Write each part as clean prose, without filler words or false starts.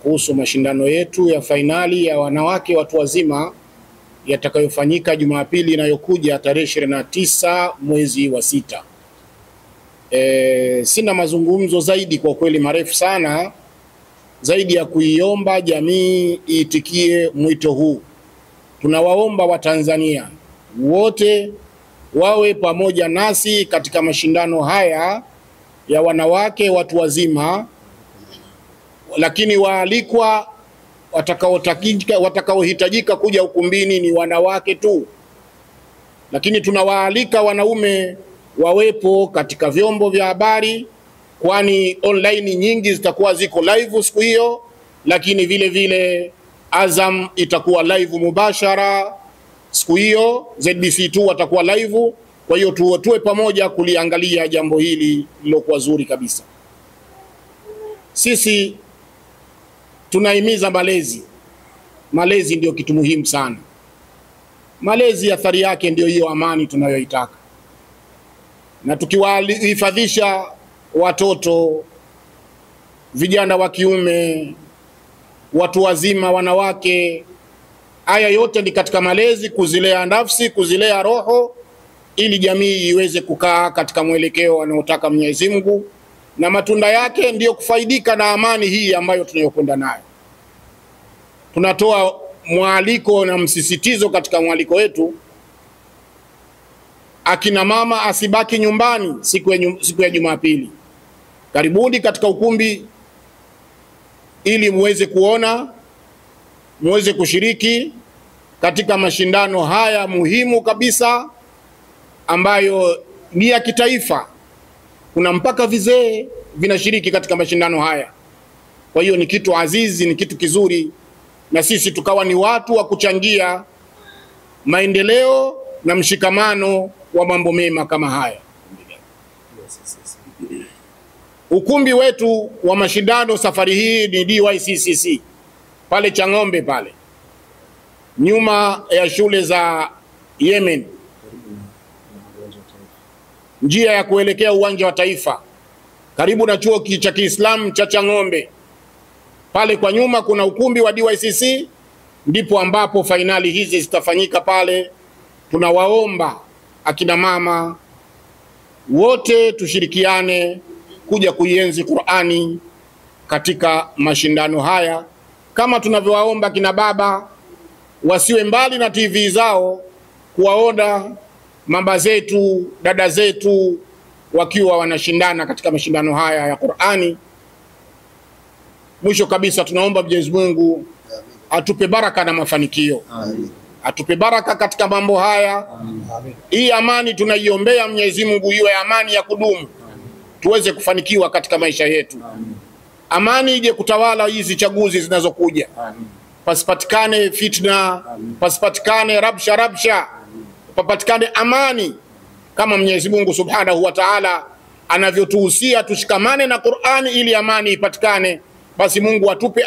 kuhusu mashindano yetu ya fainali ya wanawake watu wazima yatakayofanyika Jumapili inayokuja tarehe 29 mwezi wa 6. Sina mazungumzo zaidi kwa kweli marefu sana, zaidi ya kuiomba jamii iitikie mwito huu. Tunawaomba Watanzania wote wawe pamoja nasi katika mashindano haya ya wanawake watu wazima, lakini waalikwa watakaohitajika kuja ukumbini ni wanawake tu, lakini tunawaalika wanaume wawepo katika vyombo vya habari, kwani online nyingi zitakuwa ziko live siku hiyo, lakini vile vile Azam itakuwa live mubashara siku hiyo, ZBC2 watakuwa live. Kwa hiyo tuwe pamoja kuliangalia jambo hili lilokuwa zuri kabisa. Sisi tunahimiza malezi. Malezi ndio kitu muhimu sana. Malezi athari yake ndio hiyo amani tunayoitaka. Na tukiwahifadhisha watoto, vijana wa kiume, watu wazima, wanawake, haya yote ni katika malezi, kuzilea nafsi, kuzilea roho, ili jamii iweze kukaa katika mwelekeo anaotaka Mwenyezi Mungu, na matunda yake ndiyo kufaidika na amani hii ambayo tunayokwenda nayo. Tunatoa mwaliko na msisitizo katika mwaliko wetu, akina mama asibaki nyumbani siku ya Jumapili. Karibuni katika ukumbi ili muweze kuona, muweze kushiriki katika mashindano haya muhimu kabisa ambayo ni ya kitaifa. Kuna mpaka vizee vinashiriki katika mashindano haya. Kwa hiyo ni kitu azizi, ni kitu kizuri, na sisi tukawa ni watu wa kuchangia maendeleo na mshikamano wa mambo mema kama haya. Ukumbi wetu wa mashindano safari hii ni DYCCC pale Chang'ombe, pale nyuma ya shule za Yemen, njia ya kuelekea uwanja wa Taifa, karibu na chuo cha Kiislamu cha Chang'ombe. Pale kwa nyuma kuna ukumbi wa DYCC, ndipo ambapo fainali hizi zitafanyika pale. Tunawaomba akina mama wote tushirikiane kuja kuienzi Qur'ani katika mashindano haya, kama tunavyowaomba kina baba wasiwe mbali na TV zao kuwaona mama zetu, dada zetu wakiwa wanashindana katika mashindano haya ya Qur'ani. Mwisho kabisa tunaomba Mwenyezi Mungu atupe baraka na mafanikio. Amin. Atupe baraka katika mambo haya. Amin. Hii amani tunaiombea Mwenyezi Mungu iwe amani ya kudumu. Amin. Tuweze kufanikiwa katika maisha yetu. Amin. Amani ije kutawala hizi chaguzi zinazokuja. Amin. Pasipatikane fitna. Amin. Pasipatikane rabsha. Amin. Papatikane amani kama Mwenyezi Mungu Subhanahu wa Ta'ala anavyotuhusia tushikamane na Qur'ani ili amani ipatikane. Basi Mungu atupe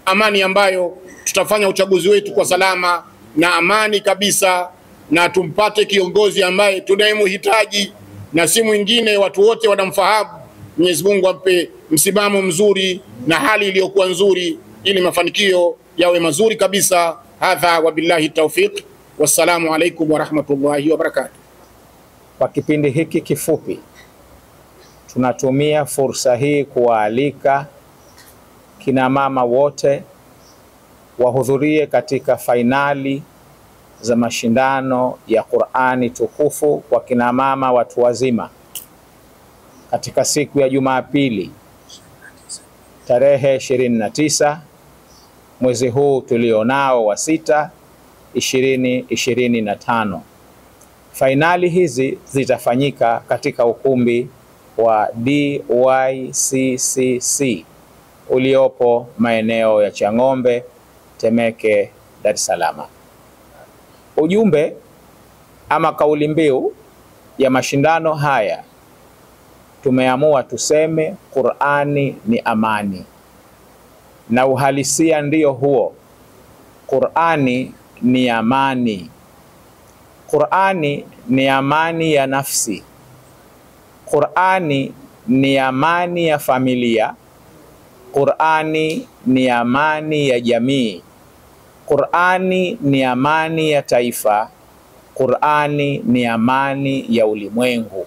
amani ambayo tutafanya uchaguzi wetu kwa salama na amani kabisa, na tumpate kiongozi ambaye tunayemhitaji na si mwingine, watu wote wanamfahamu. Mwenyezi Mungu ampe msimamo mzuri na hali iliyokuwa nzuri ili mafanikio yawe mazuri kabisa. Hadha wa billahi tawfiq. Wassalamu alaikum wa rahmatullahi wa barakatuh. Kwa kipindi hiki kifupi tunatumia fursa hii kuwaalika kina mama wote wahudhurie katika fainali za mashindano ya Qur'ani tukufu kwa kina mama watu wazima katika siku ya Jumapili tarehe 29 mwezi huu tulionao wa 6 2025. Fainali hizi zitafanyika katika ukumbi wa DYCCC uliopo maeneo ya Chang'ombe, Temeke, Dar es Salaam. Ujumbe ama kauli mbiu ya mashindano haya tumeamua tuseme Qur'ani ni amani, na uhalisia ndio huo. Qur'ani ni amani. Qur'ani ni amani ya nafsi. Qur'ani ni amani ya familia. Qur'ani ni amani ya jamii. Qur'ani ni amani ya taifa. Qur'ani ni amani ya ulimwengu.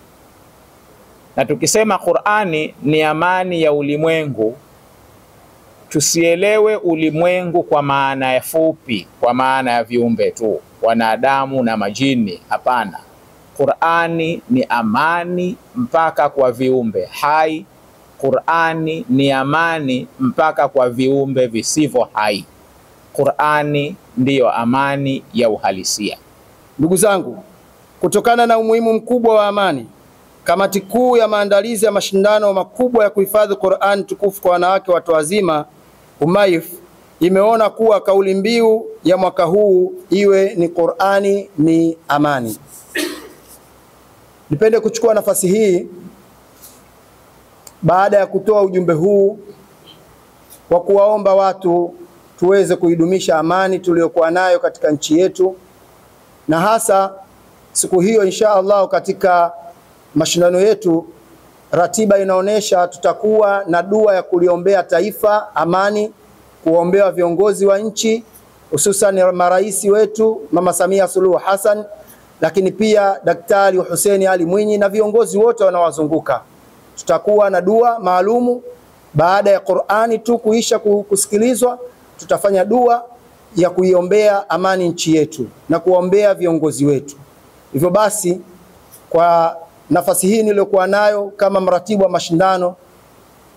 Na tukisema Qur'ani ni amani ya ulimwengu, tusielewe ulimwengu kwa maana ya fupi, kwa maana ya viumbe tu, wanadamu na majini. Hapana. Qur'ani ni amani mpaka kwa viumbe hai. Qur'ani ni amani mpaka kwa viumbe visivyo hai. Qur'ani ndiyo amani ya uhalisia. Ndugu zangu, kutokana na umuhimu mkubwa wa amani, kamati kuu ya maandalizi ya mashindano makubwa ya kuhifadhi Qur'an tukufu kwa wanawake watu wazima UMAIF imeona kuwa kauli mbiu ya mwaka huu iwe ni Qur'ani ni amani. Nipende kuchukua nafasi hii baada ya kutoa ujumbe huu kwa kuwaomba watu tuweze kuidumisha amani tuliyokuwa nayo katika nchi yetu, na hasa siku hiyo insha Allah katika mashindano yetu ratiba inaonesha tutakuwa na dua ya kuliombea taifa amani, kuombea viongozi wa nchi hususan marais wetu Mama Samia Suluhu Hassan, lakini pia Daktari Hussein Ali Mwinyi na viongozi wote wanawazunguka. Tutakuwa na dua maalumu baada ya Qur'ani tu kuisha kusikilizwa, tutafanya dua ya kuiombea amani nchi yetu na kuombea viongozi wetu. Hivyo basi, kwa nafasi hii niliyokuwa nayo kama mratibu wa mashindano,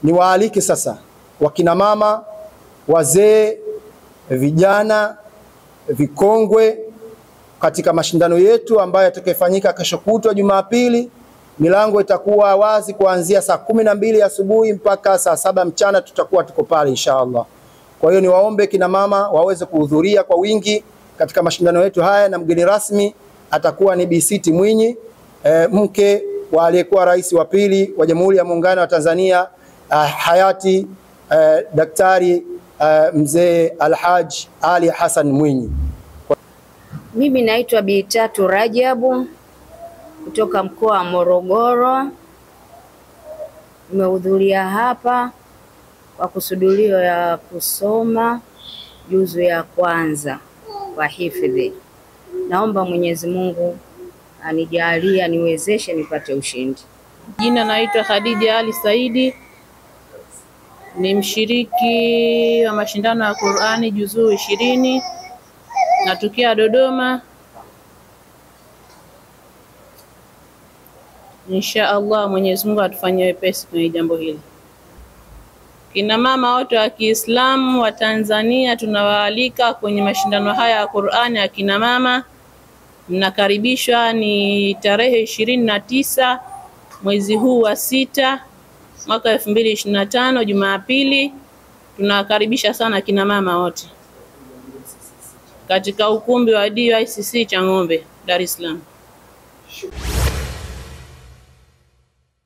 niwaalike sasa wakina mama, wazee, vijana, vikongwe katika mashindano yetu ambayo yatakayofanyika kesho kutwa Jumapili. Milango itakuwa wazi kuanzia saa 12 asubuhi mpaka saa 7 mchana, tutakuwa tuko pale inshallah. Kwa hiyo niwaombe kina mama waweze kuhudhuria kwa wingi katika mashindano yetu haya, na mgeni rasmi atakuwa ni Bi Siti Mwinyi, mke wa aliyekuwa rais wa pili wa Jamhuri ya Muungano wa Tanzania hayati Daktari Mzee Alhaj Ali Hassan Mwinyi. Mimi naitwa Bi Tatu Rajabu kutoka mkoa wa Morogoro. Nimehudhuria hapa kwa kusudio ya kusoma juzu ya kwanza kwa hifadhi. Naomba Mwenyezi Mungu anijalie, aniwezeshe nipate ushindi. Jina naitwa Khadija Ali Saidi, ni mshiriki wa mashindano ya Qur'ani juzuu 20, natokea Dodoma. Insha Allah Mwenyezi Mungu atufanyie wepesi kwenye jambo hili. Kina mama wote wa Kiislamu wa Tanzania tunawaalika kwenye mashindano haya ya Qur'ani ya kina mama. Mnakaribishwa, ni tarehe 29 mwezi huu wa 6 mwaka 2025 Jumapili. Tunakaribisha sana kina mama wote katika ukumbi wa DICC Chang'ombe, Dar es Salaam.